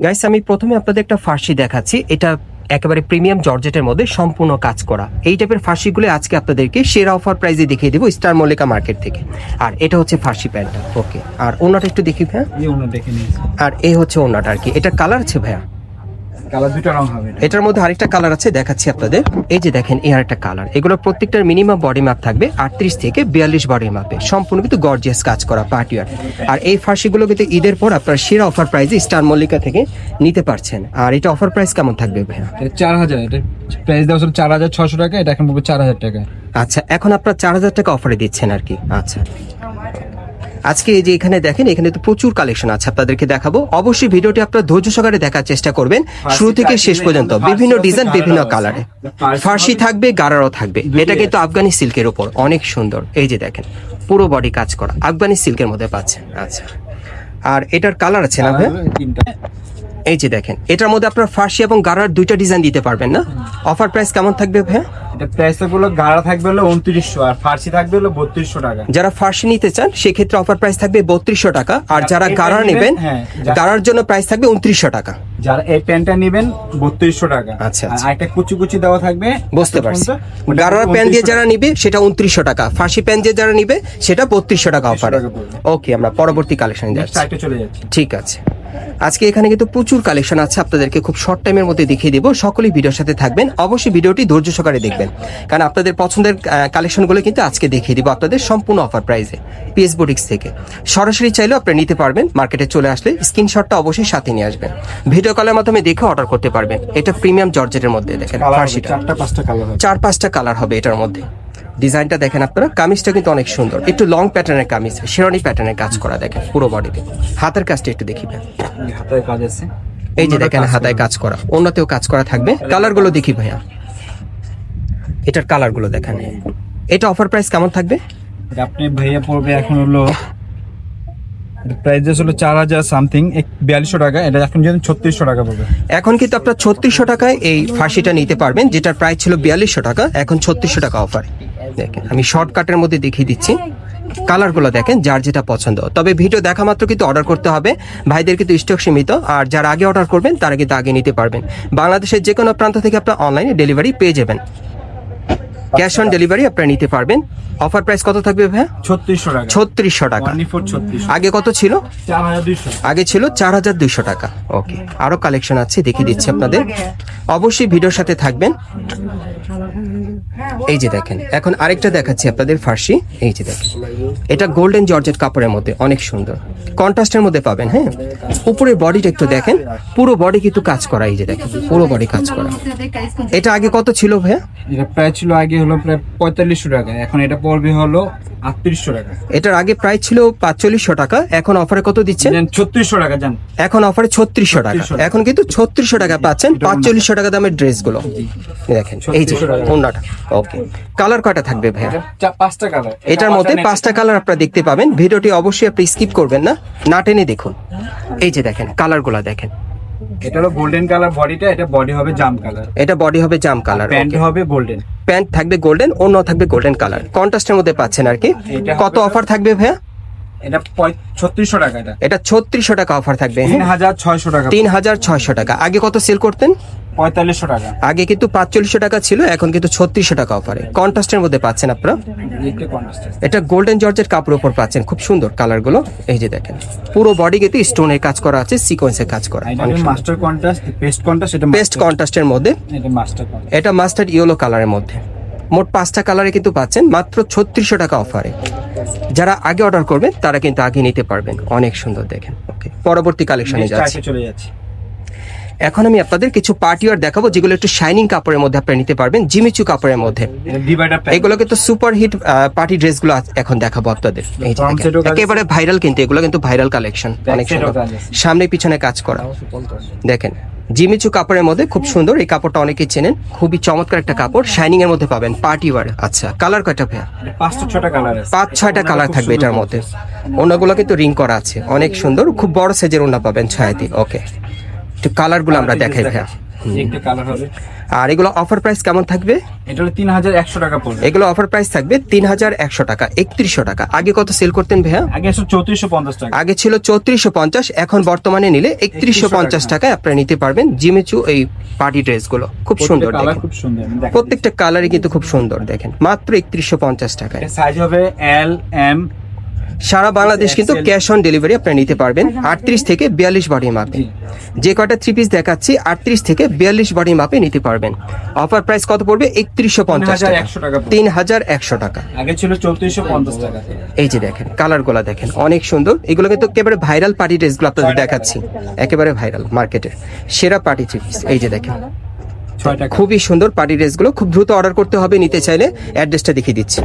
Guys আমি প্রথমে আপনাদের একটা ফার্সি দেখাচ্ছি। এটা একেবারে প্রিমিয়াম জর্জেটের মধ্যে সম্পূর্ণ কাজ করা। এই টাইপের ফার্সিগুলো আজকে আপনাদেরকে সেরা অফার প্রাইসে দেখিয়ে দেবো স্টার মল্লিকা মার্কেট থেকে। আর এটা হচ্ছে ফার্সি প্যান্টটা। ওকে, আর ওনাটা একটু দেখি ভাইয়া। আর এই হচ্ছে ওনাটা আর কি। এটা কালার আছে ভাইয়া? কালার দুটো রং হবে। এটার মধ্যে আরেকটা কালার আছে, দেখাচ্ছি আপনাদের। এই যে দেখেন, এই আরেকটা কালার। এগুলো প্রত্যেকটার মিনিমাম বডি মাপ থাকবে 38 থেকে 42 বডি মাপে, সম্পূর্ণ কিন্তু গর্জিয়াস কাজ করা পার্টি ওয়্যার। আর এই ফার্সিগুলো কিন্তু ঈদের পর আপনার সেরা অফার প্রাইসে স্টার মল্লিকা থেকে নিতে পারছেন। আর এটা অফার প্রাইস কেমন থাকবে ভাইয়া? 4000, এটা প্রাইস দেওয়া ছিল 4600 টাকা, এটা এখন পড়বে 4000 টাকা। আচ্ছা, এখন আপনার 4000 টাকা অফারে দিচ্ছেন আর কি। আচ্ছা, আজকে এই যে এখানে দেখেন, এখানে তো প্রচুর কালেকশন আছে, আপনাদেরকে দেখাবো। অবশ্যই ভিডিওটি আপনারা ধৈর্য সহকারে দেখার চেষ্টা করবেন শুরু থেকে শেষ পর্যন্ত। বিভিন্ন ডিজাইন, বিভিন্ন কালারে ফার্সি থাকবে, গারারও থাকবে। এটা কিন্তু আফগানি সিল্কের উপর, অনেক সুন্দর। এই যে দেখেন, পুরো বডি কাজ করা আফগানি সিল্কের মধ্যে পাচ্ছেন। আচ্ছা, আর এটার কালার আছে না ভাই? এই যে দেখেন, এটার মধ্যে আপনার ফার্সি এবং গারার দুইটা ডিজাইন দিতে পারবেন না? অফার প্রাইস কেমন থাকবে ভাই? এটা প্রাইসটা হলো গাড়া থাকবে হলো 2900, আর ফার্সি থাকবে হলো 3200 টাকা। যারা ফার্সি নিতে চান সেক্ষেত্রে অফার প্রাইস থাকবে 3200 টাকা। আর যারা গারার নেবেন, গারার জন্য প্রাইস থাকবে 2900 টাকা। যারা এই প্যান্টটা নেবেন 3200 টাকা। আচ্ছা, আর একটা কুচি কুচি দেওয়া থাকবে, বুঝতে পারছি। গারার প্যান্ট দিয়ে যারা নিবে সেটা 2900 টাকা, ফার্সি প্যান্ট দিয়ে যারা নিবে সেটা 3200 টাকা অফার। ওকে, আমরা পরবর্তী কালেকশনে যাচ্ছি। চলে যাচ্ছি। ঠিক আছে, আজকে এখানে কিন্তু প্রচুর কালেকশন আছে, আপনাদেরকে খুব শর্ট টাইমের মধ্যে দেখিয়ে দিব। সকলেই ভিডিওর সাথে থাকবেন, অবশ্যই ভিডিওটি ধৈর্য সহকারে দেখবেন, কারণ আপনাদের পছন্দের কালেকশনগুলো কিন্তু আজকে দেখিয়ে দিব আপনাদের সম্পূর্ণ অফার প্রাইসে পিএস বুটিক্স থেকে। সরাসরি চাইলেও আপনি নিতে পারবেন, মার্কেটে চলে আসলে স্ক্রিনশটটা অবশ্যই সাথে নিয়ে আসবেন, ভিডিও কলের মাধ্যমে দেখে অর্ডার করতে পারবেন। এটা প্রিমিয়াম জর্জেটের মধ্যে দেখেন, ফার্সিটা 4-5টা কালার হবে এটার মধ্যে। ডিজাইনটা দেখেন আপনারা, কামিজটা কিন্তু অনেক সুন্দর, একটু লং প্যাটার্নের কামিজ, শেরওয়ানি প্যাটার্নের কাজ করা। দেখেন পুরো বডিতে, হাতের কাজটা একটু দেখি ভাই। হাতের কাজ আছে, এই যে দেখেন হাতায় কাজ করা, অন্যতেও কাজ করা থাকবে। কালারগুলো দেখি ভাইয়া, এটার কালারগুলো দেখেন। এটা অফার প্রাইস কেমন থাকবে? এটা আপনি ভাইয়া পড়বে এখন হলো প্রাইস হলো 4000 সামথিং, 4200 টাকা। এটা এখন যদি 3600 টাকা পড়বে। এখন কিন্তু আপনার 3600 টাকায় এই ফার্সিটা নিতে পারবেন, যেটার প্রাইস ছিল 4200 টাকা, এখন 3600 টাকা অফার। দেখেন আমি শর্টকাটের মধ্যে দেখিয়ে দিচ্ছি, কালারগুলো দেখেন যার যেটা পছন্দ। তবে ভিডিও দেখা মাত্র কিন্তু অর্ডার করতে হবে, ভাইদের কিন্তু স্টক সীমিত। আর যারা আগে অর্ডার করবেন তারা কিন্তু আগে নিতে পারবেন। বাংলাদেশের যে কোনো প্রান্ত থেকে আপনার অনলাইনে ডেলিভারি পেয়ে যাবেন, ক্যাশ অন ডেলিভারি আপনারা নিতে পারবেন। অফার প্রাইস কত থাকবে ভাই? 3600 টাকা। 3600 টাকা। আগে কত ছিল? 4200। আগে ছিল 4200 টাকা। ওকে, আরো কালেকশন আছে, দেখিয়ে দিচ্ছি আপনাদের, অবশ্যই ভিডিওর সাথে থাকবেন। এই যে দেখেন, এখন আরেকটা দেখাচ্ছি আপনাদের ফার্সি। এই যে দেখেন, এটা গোল্ডেন জর্জেট কাপড়ের মধ্যে, অনেক সুন্দর কন্ট্রাস্টের মধ্যে পাবেন। হ্যাঁ, উপরের বডিটা একটু দেখেন, পুরো বডি কিন্তু কাজ করা। এই যে দেখেন, পুরো বডি কাজ করা। এটা আগে কত ছিল ভাইয়া? এটা প্রাইস ছিল আগে হলো প্রায় 4500 টাকা, এখন এটা পড়বে হলো 3800 টাকা। এটার আগে প্রাইস ছিল 4500 টাকা, এখন অফারে কত দিচ্ছেন? 3600 টাকা জান। এখন অফারে 3600 টাকা। এখন কিন্তু 3600 টাকা পাচ্ছেন 4500 টাকা দামের ড্রেসগুলো। দেখেন এই যে ওন্নাটা। ওকে, কালার কয়টা থাকবে ভাইয়া? 5টা কালার। এটার মধ্যে 5টা কালার আপনারা দেখতে পাবেন। ভিডিওটি অবশ্যই আপনি স্কিপ করবেন না, না টেনে দেখুন। এই যে দেখেন কালারগুলো দেখেন, এটা হলো গোল্ডেন কালার বডিটা, এটা বডি হবে জাম কালার। এটা বডি হবে জাম কালার, প্যান্ট হবে গোল্ডেন। প্যান্ট থাকবে গোল্ডেন, অন্য থাকবে গোল্ডেন কালার, কন্ট্রাস্টের মধ্যে পাচ্ছেন আর কি। কত অফার থাকবে ভাইয়া? এটা 3600 টাকা। এটা 3600 টাকা অফার থাকবে। 3600 টাকা। 3600 টাকা। আগে কত সেল করতেন? 4500 টাকা। আগে কিন্তু 4500 টাকা ছিল, এখন কিন্তু 3600 টাকা অফারে কন্ট্রাস্টের মধ্যে পাচ্ছেন আপনারা। এটা গোল্ডেন জর্জেট কাপড়ের উপর পাচ্ছেন, খুব সুন্দর কালারগুলো। এই যে দেখেন, পুরো বডি কিন্তু স্টোনের কাজ করা আছে, সিকোয়েন্সের কাজ করা। মাস্টার কন্ট্রাস্ট, পেস্ট কন্ট্রাস্ট, এটা পেস্ট কন্ট্রাস্টের মধ্যে, এটা মাস্টার কন্ট্রাস্ট, এটা মাস্টার্ড ইয়েলো কালারের মধ্যে। মোট 5টা কালারে কিন্তু পাচ্ছেন মাত্র 3600 টাকা অফারে। যারা আগে অর্ডার করবেন তারা কিন্তু আগে নিতে পারবেন, অনেক সুন্দর। দেখেন ওকে, পরবর্তী কালেকশনে যাচ্ছি। চলে যাচ্ছি। এখন আমি আপনাদের কিছু পার্টি ওয়্যার দেখাবো, যেগুলো একটু শাইনিং কাপড়ের মধ্যে আপনারা নিতে পারবেন, জিমিচু কাপড়ের মধ্যে। এগুলো কিন্তু সুপার হিট পার্টি ড্রেসগুলো এখন দেখাবো আপনাদের। এই যে একেবারে ভাইরাল, কিন্তু এগুলো কিন্তু ভাইরাল কালেকশন, অনেক সুন্দর, সামনে পিছনে কাজ করা। দেখেন জিমিচু কাপড়ের মধ্যে খুব সুন্দর, এই কাপড়টা অনেকেই চেনেন, খুবই চমৎকার একটা কাপড়, শাইনিং এর মধ্যে পাবেন, পার্টি ওয়্যার। আচ্ছা, কালার কয়টা ভাইয়া? 5-6টা কালার আছে। 5-6টা কালার থাকবে এটার মধ্যে। ওনাগুলো কিন্তু রিং করা আছে, অনেক সুন্দর, খুব বড় সাইজের ওনা পাবেন 6টি। ওকে, একটু কালারগুলো আমরা দেখাই ভাইয়া। এই একটা কালার হবে। আর এগুলো অফার প্রাইস কেমন থাকবে? এটা হলো 3100 টাকা পড়বে। এগুলো অফার প্রাইস থাকবে 3100 টাকা, 3100 টাকা। আগে কত সেল করতেন ভাইয়া? আগে আসলে 3450 টাকা। আগে ছিল 3450, এখন বর্তমানে নিলে 3150 টাকায় আপনারা নিতে পারবেন জিমিচু এই পার্টি ড্রেসগুলো। খুব সুন্দর কালার দেখেন, খুব সুন্দর। দেখেন, প্রত্যেকটা কালারই কিন্তু খুব সুন্দর দেখেন, মাত্র 3150 টাকায়। এটা সাইজ হবে এল এম। সারা বাংলাদেশ কিন্তু ক্যাশ অন ডেলিভারি আপনারা নিতে পারবেন 38 থেকে 42 বডি মাপে। যে কয়টা থ্রি পিস দেখাচ্ছি 38 থেকে 42 বডি মাপে নিতে পারবেন। অফার প্রাইস কত পড়বে? 3150 টাকা, 3100 টাকা পড়বে। 3100 টাকা। আগে ছিল 3450 টাকা। এই যে দেখেন কালারগুলো দেখেন অনেক সুন্দর। এগুলো কিন্তু একেবারে ভাইরাল পার্টি ড্রেসগুলো আপনাদের দেখাচ্ছি, একেবারে ভাইরাল মার্কেটের সেরা পার্টি থ্রি পিস। এই যে দেখেন 6 টাকা। খুবই সুন্দর পার্টি ড্রেসগুলো, খুব দ্রুত অর্ডার করতে হবে। নিতে চাইলে অ্যাড্রেসটা দেখিয়ে দিচ্ছি।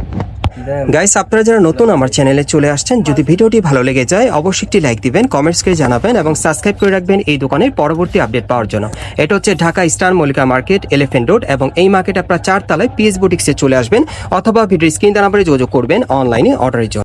গাইস, আপনারা যারা নতুন আমার চ্যানেলে চলে আসছেন, যদি ভিডিওটি ভালো লেগে যায় অবশ্যই একটি লাইক দিবেন, কমেন্টস করে জানাবেন এবং সাবস্ক্রাইব করে রাখবেন এই দোকানের পরবর্তী আপডেট পাওয়ার জন্য। এটা হচ্ছে Dhaka star Mallika market, elephant road, এবং এই মার্কেট আপনারা 4 তলায় পিএস বুটিক্সে চলে আসবেন অথবা ভিডিও স্ক্রিন নাম্বারে যোগাযোগ করবেন অনলাইনে অর্ডারের জন্য।